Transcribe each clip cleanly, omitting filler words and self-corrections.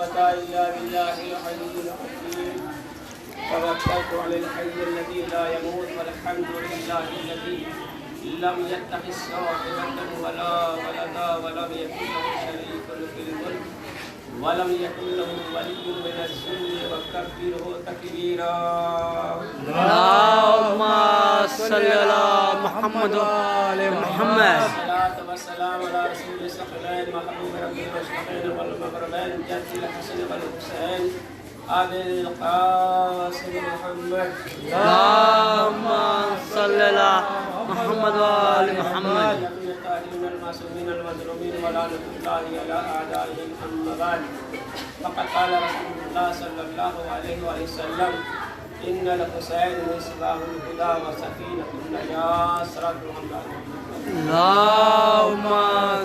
إلا بالله العلي العظيم توكلت على الحي الذي لا يموت والحمد لله الذي لم يتخذ صاحبة ولا ولدا ولم يكن له شريك في الملك ولم يكن له ولي من الذل وكبره تكبيرا. اللهم صل على محمد وآل محمد. الصلاة والسلام على رسول الثقلين محبوب رب المشرقين والمغربين جد الحسن والحسين أبي القاسم محمد. اللهم صل على محمد وآل محمد. الطاهرين المعصومين المظلومين ولعنة الله على أعدائهم أما بعد فقد قال رسول الله صلى الله عليه وسلم إن الحسين مصباح الهدى وسكينة النجاة صراط محمد. اللهم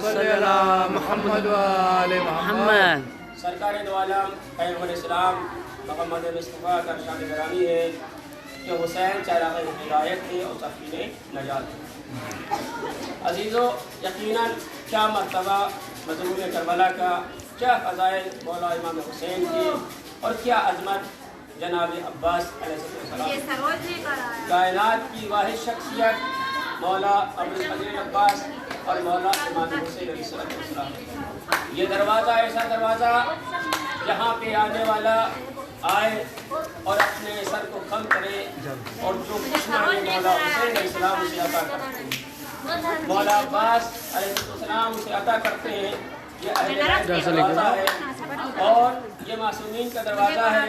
صل على محمد وآل محمد. سرکار دو عالم پیغمبر اسلام محمد مصطفیٰ کا شان گرامی ہے کہ حسین چراغ ہدایت تھے اور سفینہ نجات تھے. عزیزو، یقیناً کیا مرتبہ مظلوم کربلا کا، کیا فضائل مولا امام حسین کی، اور کیا عظمت جناب عباس علیہ السلام. کائنات کی واحد شخصیت مولا ابوالفضل عباس اور مولا امام حسین علیہ السلام. یہ دروازہ ایسا دروازہ جہاں پہ آنے والا آئے اور اپنے سر کو خم کرے اور جو کچھ مانگے مولا حسین علیہ السلام اسے عطا کرتے ہیں. مولا عباس علیہ السلام اسے عطا کرتے ہیں. یہ اہل بیت کا دروازہ ہے اور یہ معصومین کا دروازہ ہے.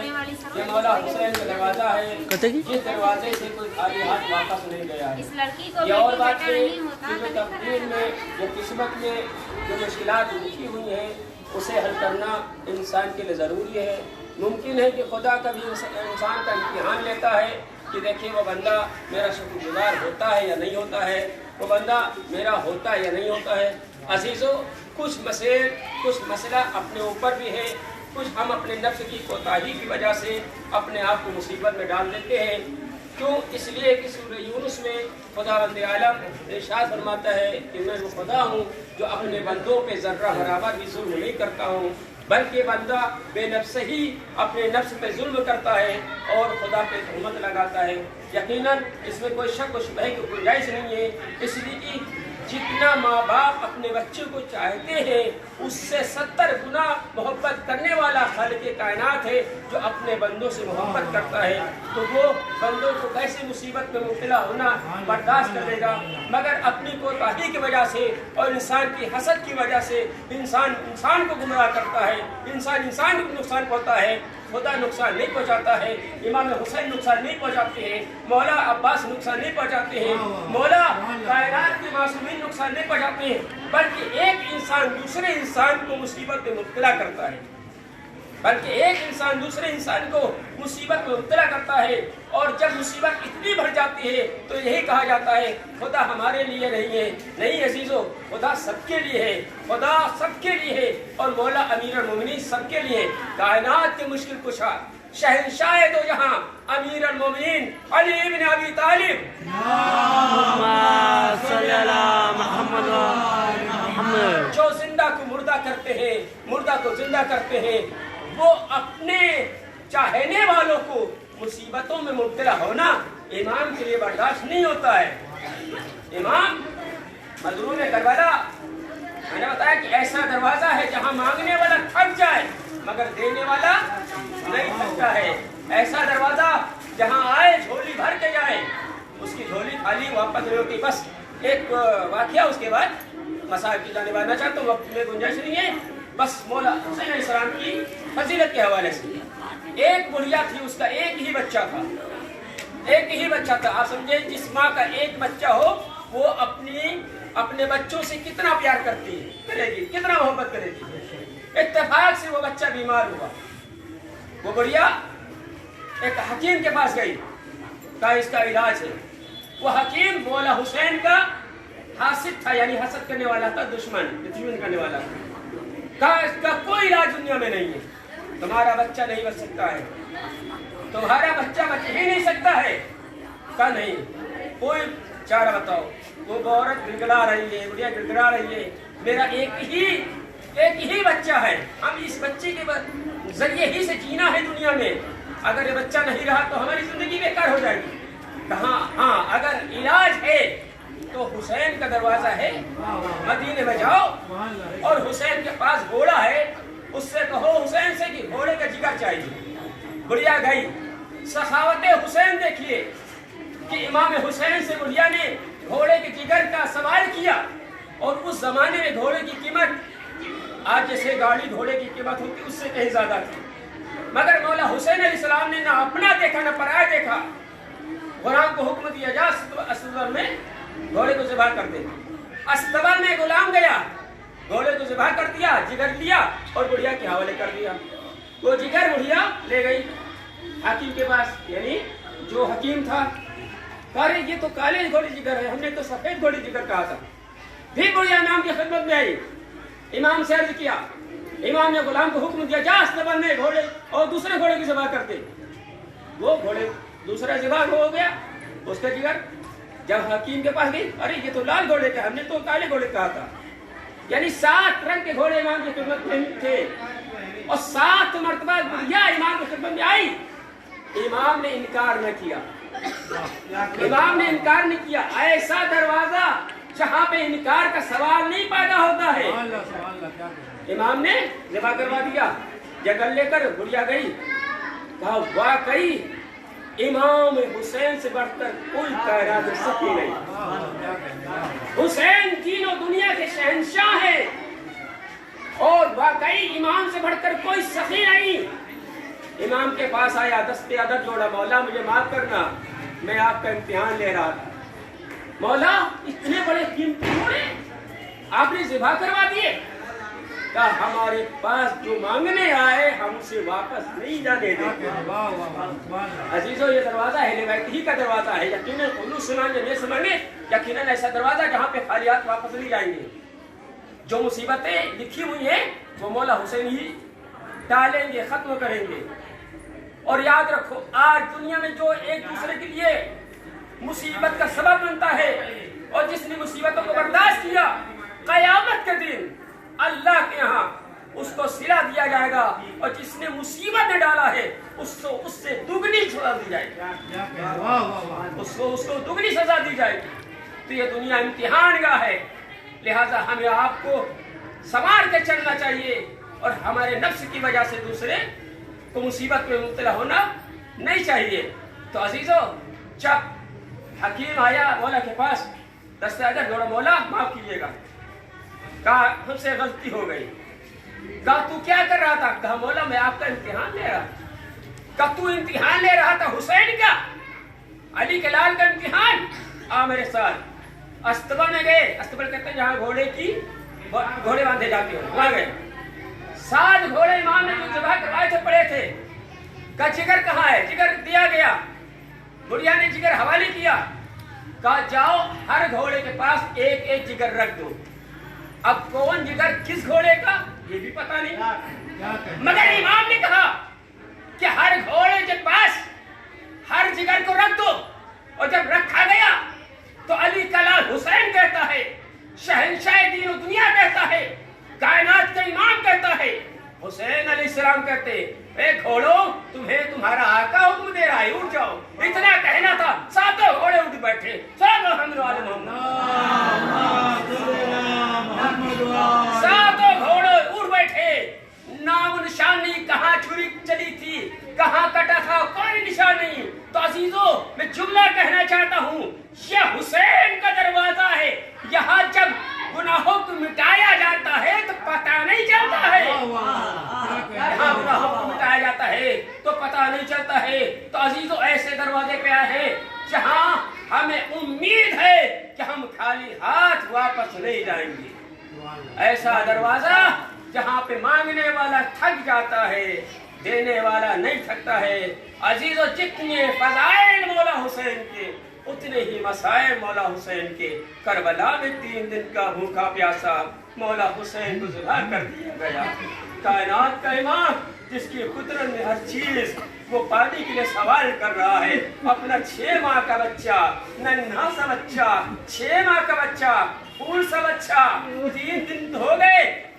یہ مولا حسین کا دروازہ ہے. جس دروازے سے کوئی خالی ہاتھ واپس نہیں گیا ہے. یہ اور بات ہے کہ جو تقدیر میں، جو قسمت میں جو مشکلات لکھی ہوئی ہیں اسے حل کرنا انسان کے لیے ضروری ہے. ممکن ہے کہ خدا کبھی انسان کا امتحان لیتا ہے کہ دیکھیں وہ بندہ میرا شکر گزار ہوتا ہے یا نہیں ہوتا ہے، وہ بندہ میرا ہوتا ہے یا نہیں ہوتا ہے. عزیزو، کچھ مسئلہ اپنے اوپر بھی ہے، کچھ ہم اپنے نفس کی کوتاہی کی وجہ سے اپنے آپ کو مصیبت میں ڈال دیتے ہیں. کیوں؟ اس لیے کہ سورہ یونس میں خداوند عالم ارشاد فرماتا ہے کہ میں وہ خدا ہوں جو اپنے بندوں پہ ذرہ برابر بھی ظلم نہیں کرتا ہوں، بلکہ بندہ بے نفس ہی اپنے نفس پہ ظلم کرتا ہے اور خدا پہ تہمت لگاتا ہے. یقیناً اس میں کوئی شک و شبہ کی گنجائش نہیں ہے. اس لیے کہ جتنا ماں باپ اپنے بچے کو چاہتے ہیں اس سے 70 گنا محبت کرنے والا خالق کائنات ہے جو اپنے بندوں سے محبت کرتا ہے. تو وہ بندوں کو کیسے مصیبت میں مبتلا ہونا برداشت کرے گا؟ مگر اپنی کوتاہی کی وجہ سے اور انسان کی حسد کی وجہ سے انسان کو گمراہ کرتا ہے، انسان کو نقصان پہنچتا ہے. خدا نقصان نہیں پہنچاتا ہے، امام حسین نقصان نہیں پہنچاتے ہیں، مولا عباس نقصان نہیں پہنچاتے ہیں، مولا کائنات کے معصومین نقصان نہیں پہنچاتے ہیں، بلکہ ایک انسان دوسرے انسان کو مصیبت میں مبتلا کرتا ہے. اور جب مصیبت اتنی بڑھ جاتی ہے تو یہی کہا جاتا ہے خدا ہمارے لیے نہیں ہے. نہیں عزیزو، خدا سب کے لیے ہے، خدا سب کے لیے ہے اور مولا امیر المومنین سب کے لیے. کائنات کے مشکل کشا، شہنشاہ دو جہاں، امیر المومنین علی ابن ابی طالب، اللهم صل على محمد وآل محمد، جو زندہ کو مردہ کرتے ہیں، مردہ کو زندہ کرتے ہیں. وہ اپنے چاہنے والوں کو مصیبتوں میں مبتلا ہونا امام کے لیے برداشت نہیں ہوتا ہے. امام مظلوم کربلا، میں نے بتایا کہ ایسا دروازہ ہے جہاں مانگنے والا تھک جائے مگر دینے والا نہیں تھکتا ہے. ایسا دروازہ جہاں آئے جھولی بھر کے جائے، اس کی جھولی خالی واپس نہیں ہوتی. بس ایک واقعہ اس کے بعد مسائل کی جانب آنا چاہتا ہوں، وقت میں گنجائش نہیں ہے. بس مولا حسین علیہ السلام کی فضیلت کے حوالے سے، ایک بڑھیا تھی، اس کا ایک ہی بچہ تھا. آپ سمجھے جس ماں کا ایک بچہ ہو وہ اپنے بچوں سے کتنا پیار کرے گی، کتنا محبت کرے گی. اتفاق سے وہ بچہ بیمار ہوا، وہ بڑھیا ایک حکیم کے پاس گئی، کہا اس کا علاج ہے. وہ حکیم مولا حسین کا حاسد تھا، یعنی حسد کرنے والا تھا، دشمن کرنے والا تھا. کہا اس کا کوئی علاج دنیا میں نہیں ہے، تمہارا بچہ نہیں بچ سکتا ہے، تمہارا بچہ بچ ہی نہیں سکتا ہے. کہا نہیں، کوئی چارہ بتاؤ. وہ عورت گڑگڑا رہی ہے، بڑھیا گڑگڑا رہی ہے، میرا ایک ایک ہی بچہ ہے, ہم اس بچے کے ذریعے ہی سے جینا ہے دنیا میں. اگر یہ بچہ نہیں رہا تو ہماری زندگی بیکار ہو جائے گی. کہاں ہاں اگر علاج ہے تو حسین کا دروازہ ہے, مدینے میں جاؤ اور حسین کے پاس گھوڑا ہے, اس سے کہو حسین سے کہ گھوڑے کا جگر چاہیے. بڑھیا گئی. سخاوت حسین دیکھیے کہ امام حسین سے بڑھیا نے گھوڑے کے جگر کا سوال کیا, اور اس زمانے میں گھوڑے کی قیمت آج جیسے گاڑی گھوڑے کی قیمت ہوتی اس سے کہیں زیادہ تھی. مگر مولا حسین علیہ السلام نے نہ اپنا دیکھا نہ پرایا دیکھا. غلام کو حکم دیا جا استبل میں گھوڑے کو ذبح کر دے. استبل میں غلام گیا, گھوڑے کو ذبح کر دیا, جگر لیا اور بڑھیا کے حوالے کر دیا. وہ جگر بڑھیا لے گئی حکیم کے پاس, یعنی جو حکیم تھا. کہا رہے یہ تو کالے گھوڑے جگر ہے, ہم نے تو سفید گھوڑے جگر کہا تھا. پھر بڑھیا امام کی خدمت میں آئی, امام سے عرض کیا. امام نے غلام کو حکم دیا جا استبل میں گھوڑے اور دوسرے گھوڑے کی ذبح کر دے. وہ گھوڑے دوسرا ذبح ہو گیا, اس کا جگر جب حکیم کے پاس گئی, ارے یہ تو لال گھوڑے کا, ہم نے تو کالے گھوڑے کہا تھا. یعنی 7 رنگ کے گھوڑے امام کی خدمت میں تھے اور 7 مرتبہ بڑھیا امام کی خدمت میں آئی. امام نے انکار نہ کیا, امام نے انکار نہیں کیا. ایسا دروازہ جہاں پہ انکار کا سوال نہیں پیدا ہوتا ہے. امام نے ذبح کروا دیا, جگر لے کر بڑھیا گئی. کہا واقعی امام حسین سے بڑھ کر کوئی کائنات سکی نہیں. حسین تینوں دنیا کے شہنشاہ ہیں اور واقعی امام سے بڑھ کر کوئی سخی نہیں. امام کے پاس آیا, دستے ادب جوڑا, مولا مجھے معاف کرنا, میں آپ کا امتحان لے رہا تھا. مولا اتنے بڑے قیمتی گھوڑے آپ نے ذبح کروا دیے. کہا ہمارے پاس جو مانگنے آئے ہم اسے واپس نہیں جانے دیتے. عزیزو یہ دروازہ اہل بیت ہی کا دروازہ ہے. یقیناً اردو سنان جو نہیں سمجھیں, یقیناً ایسا دروازہ جہاں پہ خالی ہاتھ واپس نہیں جائیں گے. جو مصیبتیں لکھی ہوئی ہیں وہ مولا حسین ہی ڈالیں گے, ختم کریں گے. اور یاد رکھو آج دنیا میں جو ایک دوسرے کے لیے مصیبت کا سبب بنتا ہے اور جس نے مصیبتوں کو برداشت کیا, قیامت کے دن اللہ کے ہاں اس کو صلہ دیا جائے گا, اور جس نے مصیبت میں ڈالا ہے اس سے دگنی سزا دی جائے گی, اس کو دگنی سزا دی جائے گی. تو یہ دنیا امتحان گاہ ہے, لہذا ہمیں آپ کو سنوار کے چلنا چاہیے اور ہمارے نفس کی وجہ سے دوسرے کو مصیبت میں مبتلا ہونا نہیں چاہیے. تو عزیزو جب حکیم آیا مولا کے پاس, دستے ادب جوڑا, مولا معاف کیجیے گا, کہا ہم سے غلطی ہو گئی. کہا تو کیا کر رہا تھا؟ کہا مولا میں آپ کا امتحان لے رہا. کہا تو امتحان لے رہا تھا حسین کا, علی کے لال کا امتحان؟ آ میرے ساتھ. استبل میں گئے, استبل کہتے ہیں جہاں گھوڑے باندھے جاتے ہو, وہاں گئے. 7 گھوڑے امام نے جو ذبح کروائے تھے پڑے تھے. کہا جگر کہاں ہے؟ جگر دیا گیا. بڑھیا نے جگر حوالے کیا. کہا جاؤ ہر گھوڑے کے پاس ایک ایک جگر رکھ دو. اب کون جگر کس گھوڑے کا یہ بھی پتا نہیں, مگر امام نے کہا کہ ہر گھوڑے کے پاس ہر جگر کو رکھ دو. اور جب رکھا گیا تو علی کلال حسین کہتا ہے, شہنشاہ دین و دنیا کہتا ہے, کائنات کا امام کہتا ہے. حسین علیہ السلام کہتے اے گھوڑو تمہیں تمہارا آقا حکم دے رہا ہے, اٹھ جاؤ. اتنا کہنا تھا, 7 گھوڑے اٹھ بیٹھے. ساتوں گھوڑے اٹھ بیٹھے. نام نشان نہیں, کہاں چھری چلی تھی, کہاں کٹا تھا, کوئی نشان نہیں. تو عزیزو میں جملہ کہنا چاہتا ہوں, یہ حسین کا دروازہ ہے. یہاں جب گناہوں کو مٹایا جاتا ہے تو پتہ نہیں چلتا ہے. یہاں گناہوں کو مٹایا جاتا ہے تو پتہ نہیں چلتا ہے. تو عزیزو ایسے دروازے پہ آئے ہیں جہاں ہمیں امید ہے کہ ہم خالی ہاتھ واپس نہیں جائیں گے. ایسا دروازہ جہاں پہ مانگنے والا تھک جاتا ہے, دینے والا نہیں تھکتا ہے. عزیزو جتنے فضائل مولا حسین کے اتنے ہی مسائل مولا حسین کے. کربلا میں 3 دن کا بھوکا پیاسا مولا حسین کو ذبح کر دیا گیا. کائنات کا امام جس کی قدرت میں ہر چیز وہ پانی کے لیے سوال کر رہا ہے. اپنا 6 ماہ کا بچہ, ننھا سا بچہ, 6 ماہ کا بچہ, پھول سا بچہ, 3 دن ہو گئے